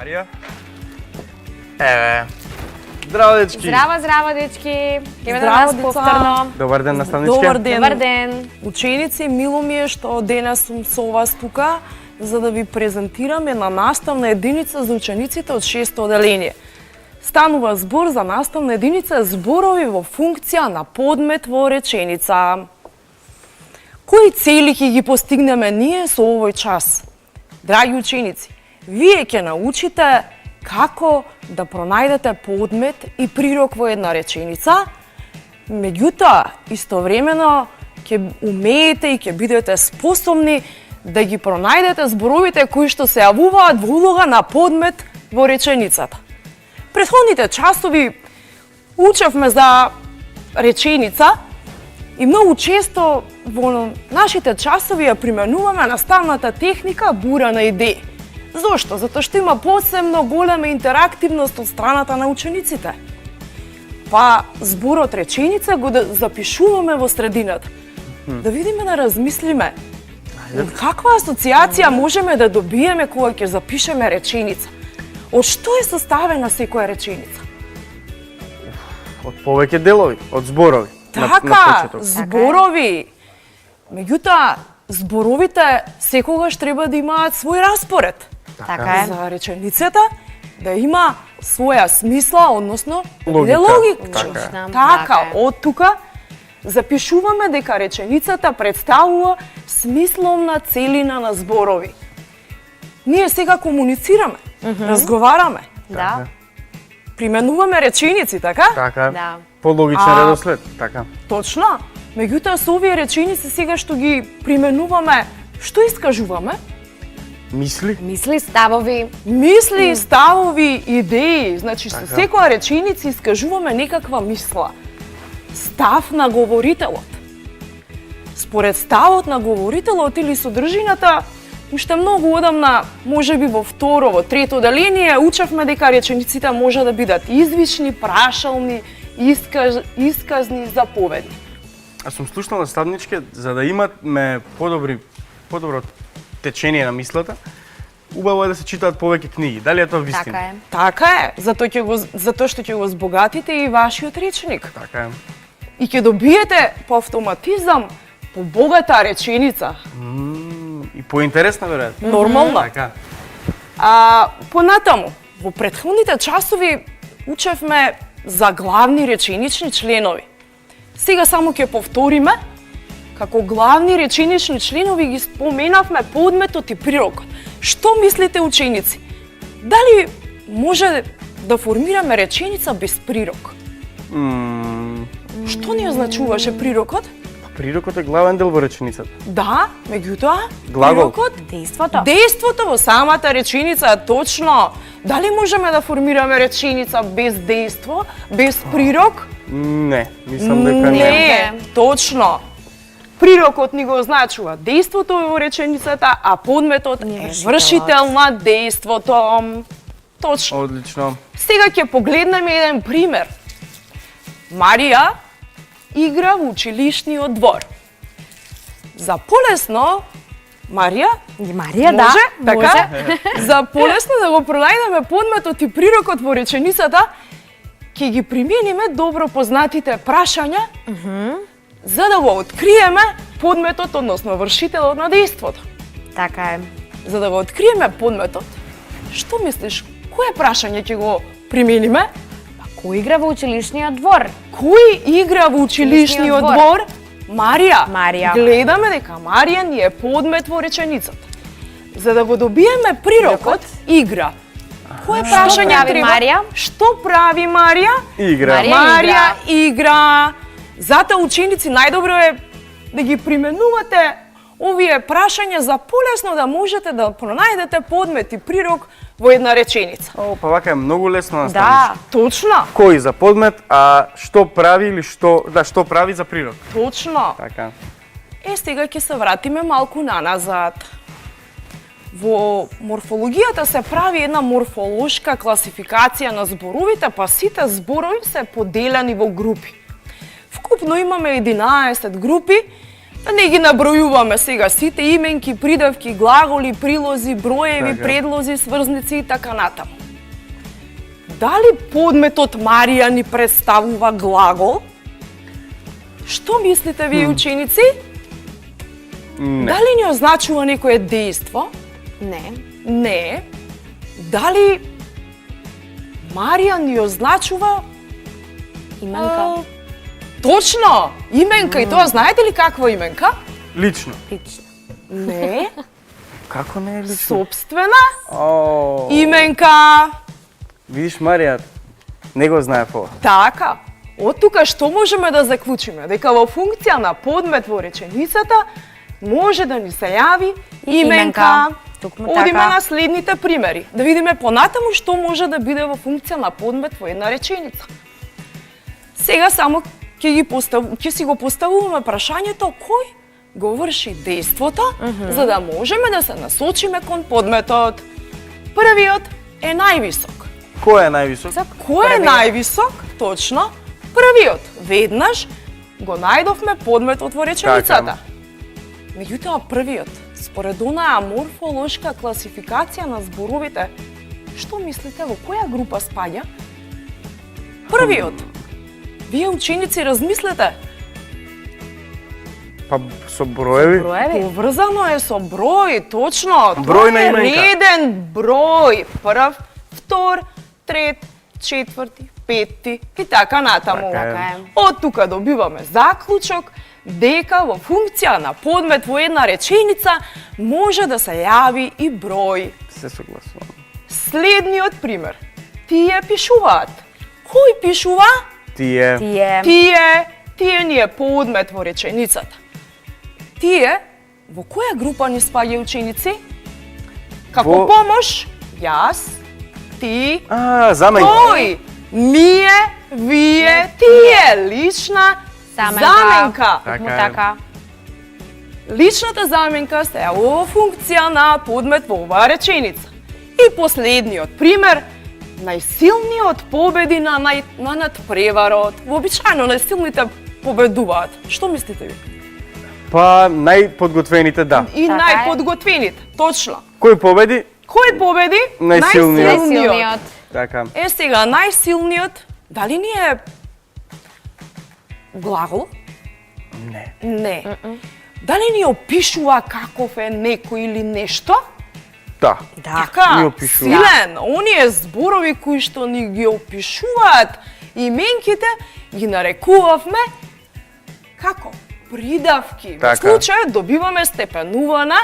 Марија. Здраво, дечки. Здраво, дечки. Еве на Здраво, нас деца. повторно. Добар ден, наставничке. Добар ден. Добар ден. Ученици, мило ми е што денес сум со вас тука за да ви презентирам една наставна единица за учениците од 6-то оделение. Станува збор за наставна единица зборови во функција на подмет во реченица. Кои цели ќе ги постигнеме ние со овој час? Драги ученици, вие ќе научите како да пронајдете подмет и прирок во една реченица, меѓутоа, истовремено ќе умеете и ќе бидете способни да ги пронајдете зборовите кои што се јавуваат во улога на подмет во реченицата. Претходните часови учевме за реченица и многу често во нашите часови ја применуваме наставната техника бура на идеи. Зошто? Затоа што има посебно голема интерактивност од страната на учениците. Па зборот реченица го запишуваме во средината. Да видиме, да размислиме. Каква асоциација можеме да добиеме кога ќе запишеме реченица? Од што е составена секоја реченица? Од повеќе делови, од зборови. Така, зборови. Меѓутоа, зборовите секогаш треба да имаат свој распоред. Така е. За реченицата да има своја смисла, односно да биде Логика. логична. Така Така, е. од тука запишуваме дека реченицата представува смисловна целина на зборови. Ние сега комуницираме, разговараме, Да. применуваме реченици, така? Така. Да. По логичен А- редослед, така. Точно. Меѓутоа со овие реченици сега што ги применуваме, што искажуваме? Мисли? Мисли, ставови. Мисли, ставови, идеи. Значи, со Така. секоја реченица искажуваме некаква мисла. Став на говорителот. Според ставот на говорителот или содржината, уште многу одамна, можеби во второ, во трето оделение, учевме дека речениците може да бидат извични, прашални, исказни, заповедни. Аз сум слушнал наставничке, за да имаме подобро течение на мислата, убаво е да се читаат повеќе книги. Дали е тоа вистина? Така е. Така е, затоа што ќе го збогатите и вашиот речник. Така е. И ќе добиете по автоматизам побогата реченица. И поинтересна веројатно. Нормално. Така. Понатаму, во претходните часови учевме за главни реченични членови. Сега само ќе повториме, како главни реченични членови ги споменавме подметот и прирокот. Што мислите, ученици? Дали може да формираме реченица без прирок? Што ни означуваше прирокот? Прирокот е главен дел во реченицата. Да, меѓутоа, Глагол. прирокот Дејството. Дејството во самата реченица, точно. Дали можеме да формираме реченица без дејство, без прирок? Не, мислам дека не. Не, точно. Прирокот ни го означува дејството во реченицата, а подметот е вршител на дејството. Точно. Одлично. Сега ќе погледнеме еден пример. Марија игра во училишниот двор. За полесно, Марија, Марија, да. може, така? Може. За полесно да го пронајдеме подметот и прирокот во реченицата, ќе ги примениме добро познатите прашања, за да го откриеме подметот, односно вршителот на дејството. Така е. За да го откриеме подметот, што мислиш, кое прашање ќе го примениме? Кој игра во училишниот двор? Кој игра во училишниот Училишниот двор? Марија. Марија. Гледаме дека Марија ни е подмет во реченицата. За да го добиеме прирокот, игра. Кое прашање прави треба? Марија? Што прави Марија? Игра. Марија игра. Затоа, ученици, најдобро е да ги применувате овие прашања за полесно да можете да пронајдете подмет и прирок во една реченица. О, па вака е многу лесно Да, наставничке. точно, Кој за подмет, а што прави или што прави за природ. точно. Така. Сега ќе се вратиме малку наназад. Во морфологијата се прави една морфолошка класификација на зборовите, па сите зборови се поделени во групи. Вкупно имаме 11 групи, да не ги набројуваме сега сите именки, придавки, глаголи, прилози, броеви, Така. предлози, сврзници и така натаму. дали подметот Марија ни представува глагол? Што мислите вие, ученици? Не. Дали ни означува некое дејство? Не. Не. Дали Марија ни означува Именка. точно, именка. И тоа знаете ли каква именка? Лично. Лично. Не. Како не е лично? Собствена О, именка. видиш, Марија, не го знаев ова. Така. Од тука што можеме да заклучиме? Дека во функција на подмет во реченицата може да ни се јави именка. Токму Одиме така. на следните примери. Да видиме понатаму што може да биде во функција на подмет во една реченица. Сега само ќе си го поставуваме прашањето кој го врши дејството, за да можеме да се насочиме кон подметот. Првиот е највисок. Кој е највисок? Кој е највисок? Точно. Првиот. Веднаш го најдовме подметот во реченицата. Меѓутоа првиот, според онаа морфолошка класификација на зборовите, што мислите во која група спаѓа? Првиот. Вие ученици размислете. Па со броеви? Броеви. Поврзано е со број, точно. Број на Тоа е именка. реден број. Прв, втор, трет, четврти, петти и така натаму. Така е. Така е. Од тука добиваме заклучок дека во функција на подмет во една реченица може да се јави и број. Се согласувам. Следниот пример. Тие пишуваат. Кој пишува? Тие. Тие. Тие ни е подмет во реченицата. Тие во која група ни спаѓа ученици? Како Во- помош, јас, ти, Заменка. тој, ние, вие, тие, лична заменка. Токму Така е. така. Личната заменка се јавува во функција на подмет во оваа реченица. И последниот пример, најсилниот победи на надпреварот. Вообичаено најсилните победуваат. Што мислите ви? Па најподготвените, да. И Така е. најподготвените, точно. Кој победи? Кој победи? Најсилниот. Најсилниот. Така. Е сега, најсилниот, дали ни е глагол? Не. Не. Дали ни опишува каков е некој или нешто? Да. Да. Така, Ни опишува. силен, оние зборови кои што ни ги опишуваат именките, ги нарекувавме како? Придавки. Така. Во случајот добиваме степенувана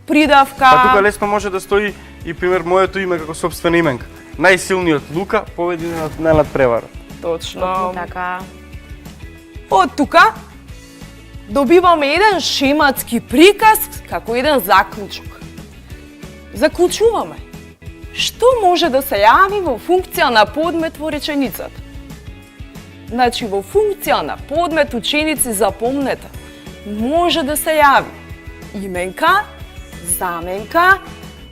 придавка. Па тука лесно може да стои и пример моето име како собствена именка. Најсилниот Лука победи на надпреварот. Точно. Така. Од тука добиваме еден шематски приказ како еден заклучок. Заклучуваме. Што може да се јави во функција на подмет во реченицата? Значи, во функција на подмет, ученици, запомнете, може да се јави именка, заменка,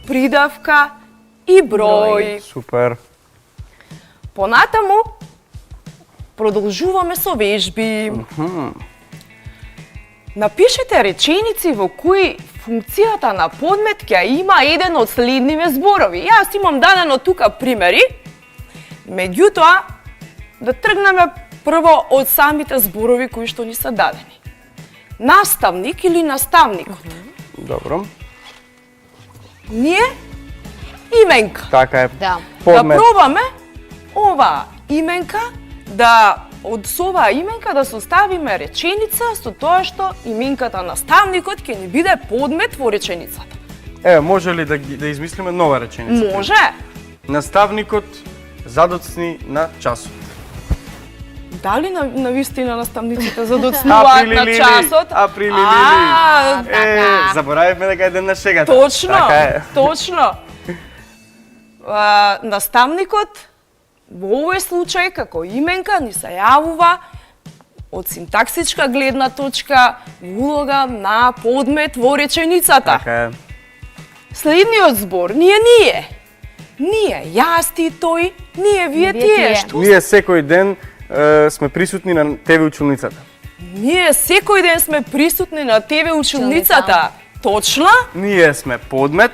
придавка и број. Супер. Понатаму, продолжуваме со вежби. Напишете реченици во кои функцијата на подмет ќе има еден од следниве зборови. Јас имам дадено тука примери, меѓутоа, да тргнеме прво од самите зборови кои што ни се дадени. Наставник или наставникот. Добро. Ние именка. Така е. Да. Да Подмет. пробаме оваа именка со оваа именка да составиме реченица со тоа што именката наставникот ќе ни биде подмет во реченицата. Еве, може ли да измислиме нова реченица? Може. Наставникот задоцни на часот. Дали на вистина наставниците задоцнуваат на Априли, часот? априли, така. Заборавивме дека е ден на шегата. Точно, Така е. точно. Наставникот во овој случај како именка ни се јавува од синтаксичка гледна точка улога на подмет во реченицата. Така е. Следниот збор ние. Ние, јас, ти, тој, ние, вие, тие. Што Ние секој ден сме присутни на ТВ училницата. Ние секој ден сме присутни на ТВ училницата. Точно? Ние сме подмет.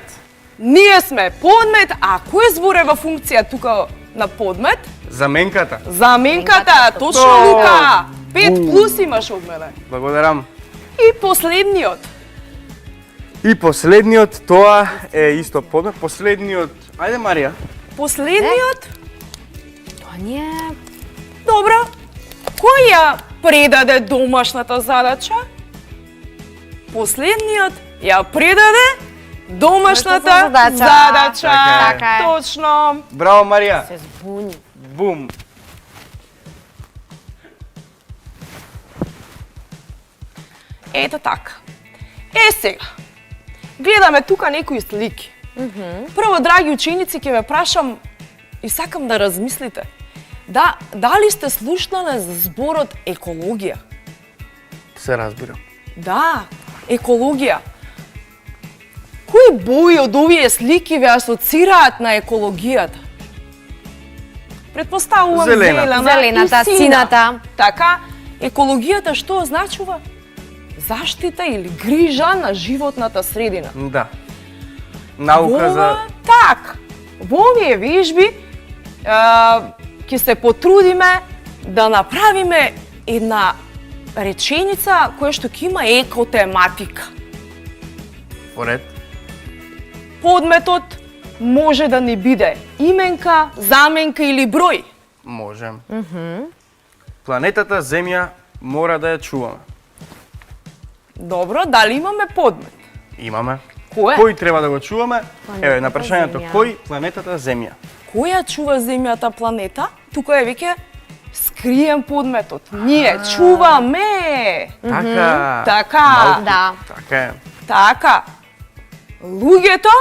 Ние сме подмет, а кој збор е во функција тука на подмет. Заменката. Заменката, точно О, Лука. 5 бум. плюс имаш од мене. Благодарам. И последниот. И последниот, тоа е исто подмет. Последниот, ајде Марија. Последниот, Тоа не е... добро. Кој ја предаде домашната задача? Последниот ја предаде домашната Домашната задача. задача. Така е. Точно. Браво Марија. Се збуни. Бум. Ето така. Сега. Гледаме тука некои слики. Прво, драги ученици, ќе ве прашам и сакам да размислите. Дали сте слушнале за зборот екологија? Се разбирам. Да, екологија. Кои бои од овие слики ве асоцираат на екологијата? Предпоставувам Зелена. Зелената, и сина. сината. Така, екологијата што означува? Заштита или грижа на животната средина. Да. Наука за... Так, во овие вежби ќе се потрудиме да направиме една реченица која што ќе има екотематика. Поред. Подметот може да ни биде именка, заменка или број. Можем. Планетата Земја мора да ја чуваме. Добро, дали имаме подмет? Имаме. Кој е? Кој треба да го чуваме? Еве, на Планетата прашањето Земја. кој планетата Земја? Кој ја чува земјата планета? Тука е веќе скриен подметот. Ние чуваме. Така. Така. Малку. Да. Така е. Така. Луѓето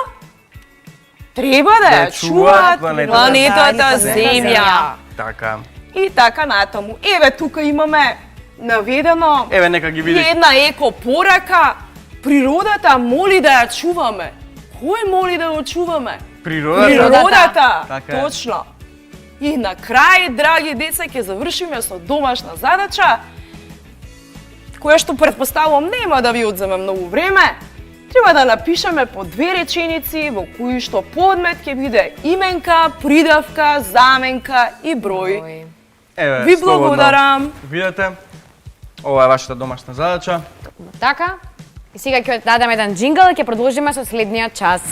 треба да ја чуваат планетата Земја. Така. И така натаму. Еве тука имаме наведено Еве нека ги биде. една еко порака. Природата моли да ја чуваме. Кој моли да го чуваме? Природата. Природата. Така е. Точно. И на крај, драги деца, ќе завршиме со домашна задача, која што претпоставувам нема да ви одземе многу време. Треба да напишеме по 2 реченици во кои што подмет ќе биде именка, придавка, заменка и број. Еве, Ви слободно. благодарам. Видете, ова е вашата домашна задача. Така. И сега ќе дадеме еден джингл и ќе продолжиме со следниот час.